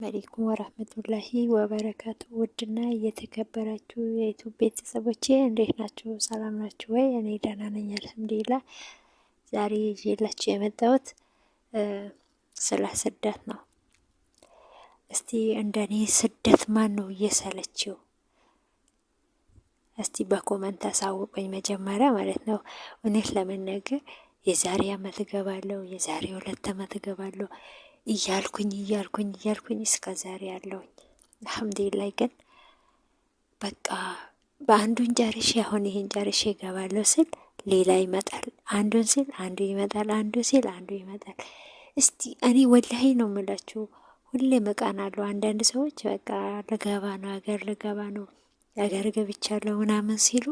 አለይኩም ወራህመቱላሂ ወበረካቱ። ውድና እየተከበራችሁ የዩቲዩብ ቤተሰቦቼ እንዴት ናችሁ? ሰላም ናችሁ ወይ? እኔ ደህና ነኝ አልሐምዱሊላህ። ዛሬ ይዤላችሁ የመጣሁት ስለ ስደት ነው። እስቲ እንደኔ ስደት ማን ነው እየሰለችው? እስቲ በኮመንት አሳውቁኝ መጀመሪያ ማለት ነው። እውነት ለመናገር የዛሬ አመት እገባለሁ፣ የዛሬ 2 አመት እገባለሁ እያልኩኝ እስከ ዛሬ ያለውኝ አልሐምዱሊላህ። ግን በቃ በአንዱን ጨርሼ አሁን ይሄን ጨርሼ እገባለሁ ስል ሌላ ይመጣል፣ አንዱን ሲል አንዱ ይመጣል፣ አንዱ ሲል አንዱ ይመጣል። እስቲ እኔ ወላሂ ነው የምላችሁ፣ ሁሌ መቃናለሁ። አንዳንድ ሰዎች በቃ ልገባ ነው ሀገር ገብቻለሁ ምናምን ሲሉ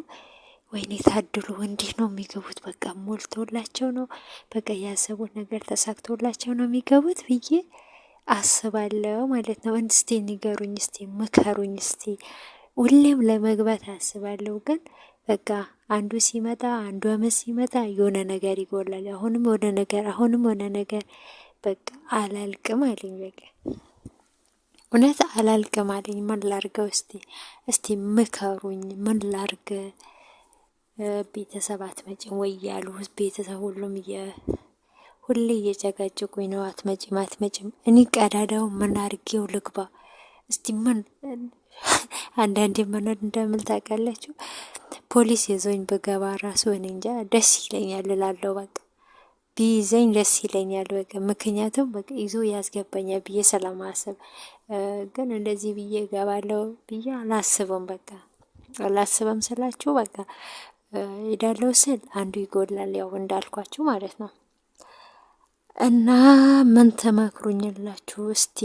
ወይኔ ታድሉ፣ እንዲህ ነው የሚገቡት። በቃ ሞልቶላቸው ነው በቃ ያሰቡት ነገር ተሳክቶላቸው ነው የሚገቡት ብዬ አስባለሁ ማለት ነው። እስቲ ንገሩኝ፣ እስቲ ምከሩኝ። እስቲ ሁሌም ለመግባት አስባለሁ፣ ግን በቃ አንዱ ሲመጣ አንዱ አመት ሲመጣ የሆነ ነገር ይጎላል። አሁንም ሆነ ነገር በቃ አላልቅም አለኝ። በቃ እውነት አላልቅም አለኝ። ምን ላርገው? እስቲ ምከሩኝ፣ ምን ላርግ? ቤተሰብ አትመጭም ወይ ያሉ ቤተሰብ ሁሉም ሁሌ እየጨቃጨቁኝ ነው። አትመጭም። እኔ ቀዳዳው ምን አርጌው ልግባ? እስቲ ምን አንዳንዴ ምን እንደምል ታውቃላችሁ? ፖሊስ ይዞኝ በገባ ራሱ እኔ እንጃ ደስ ይለኛል እላለሁ። በቃ ቢይዘኝ ደስ ይለኛል። በቃ ምክንያቱም በቃ ይዞ ያስገባኛል ብዬ ስለማስብ፣ ግን እንደዚህ ብዬ እገባለሁ ብዬ አላስብም። በቃ አላስብም ስላችሁ በቃ ሄዳለሁ ስል አንዱ ይጎላል፣ ያው እንዳልኳችሁ ማለት ነው። እና ምን ትመክሩኛላችሁ? እስቲ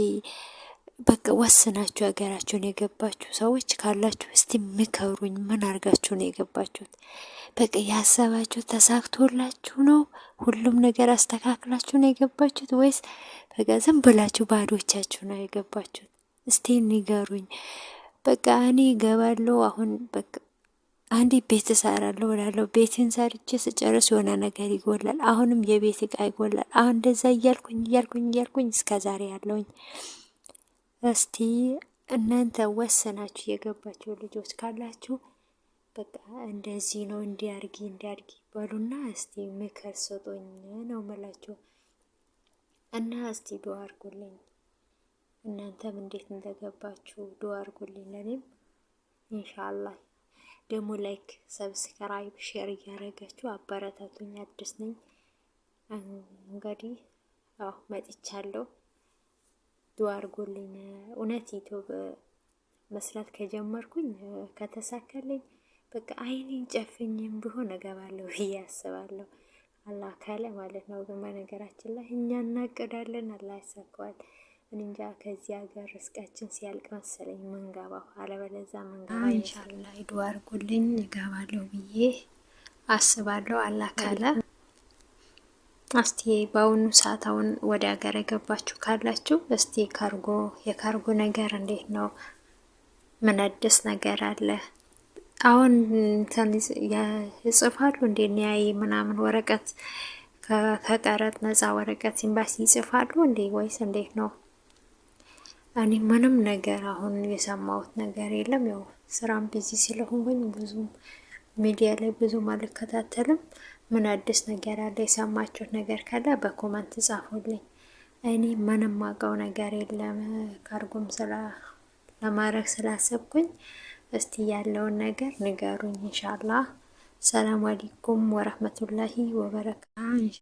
በቃ ወስናችሁ ሀገራችሁን የገባችሁ ሰዎች ካላችሁ እስቲ ምከሩኝ። ምን አርጋችሁ ነው የገባችሁት? በቃ ያሰባችሁ ተሳክቶላችሁ ነው? ሁሉም ነገር አስተካክላችሁ ነው የገባችሁት ወይስ በቃ ዝም ብላችሁ ባዶቻችሁ ነው የገባችሁት? እስቲ ንገሩኝ። በቃ እኔ እገባለሁ አሁን በቃ አንዴ ቤት እሰራለሁ እላለሁ። ቤትን ሰርቼ ስጨርስ የሆነ ነገር ይጎላል። አሁንም የቤት እቃ ይጎላል። አሁን እንደዛ እያልኩኝ እስከ ዛሬ ያለውኝ። እስቲ እናንተ ወሰናችሁ የገባችሁ ልጆች ካላችሁ በቃ እንደዚህ ነው እንዲያርጊ በሉና እስቲ ምክር ስጡኝ ነው የምላችሁ። እና እስቲ ዱአ አርጉልኝ። እናንተም እንዴት እንደገባችሁ ዱአ አርጉልኝ። ለኔም ኢንሻአላህ ደግሞ ላይክ፣ ሰብስክራይብ፣ ሼር እያደረጋችሁ አበረታቱኝ። አዲስ ነኝ እንግዲህ መጥቻለሁ። ዱአ አርጉልኝ። እውነት ዩቲዩብ መስራት ከጀመርኩኝ ከተሳካልኝ በቃ አይኔን ጨፍኝም ቢሆን እገባለሁ ብዬ አስባለሁ። አላህ ካለ ማለት ነው። በነገራችን ላይ እኛ እናቅዳለን፣ አላህ ያሳካዋል። እንጃ ከዚህ ሀገር ርስቃችን ሲያልቅ መሰለኝ መንገባው፣ አለበለዚያ መንገባ ኢንሻአላህ። ዱአ አርጉልኝ እገባለሁ ብዬ አስባለሁ። አላህ ካለ እስቲ በአሁኑ ሰዓት አሁን ወደ ሀገር የገባችሁ ካላችሁ እስቲ የካርጎ ነገር እንዴት ነው? ምን አዲስ ነገር አለ? አሁን ይጽፋሉ እንዴ ኒያይ ምናምን ወረቀት ከቀረጥ ነፃ ወረቀት ኤምባሲ ይጽፋሉ እንዴ ወይስ እንዴት ነው? እኔ ምንም ነገር አሁን የሰማሁት ነገር የለም። ያው ስራም ቢዚ ስለሆንኩኝ ብዙም ሚዲያ ላይ ብዙም አልከታተልም። ምን አዲስ ነገር አለ? የሰማችሁት ነገር ካለ በኮመንት ጻፉልኝ። እኔ ምንም አውቀው ነገር የለም። ካርጎም ለማድረግ ስላሰብኩኝ እስቲ ያለውን ነገር ንገሩኝ ኢንሻአላህ። ሰላም አለይኩም ወራህመቱላሂ ወበረካቱ።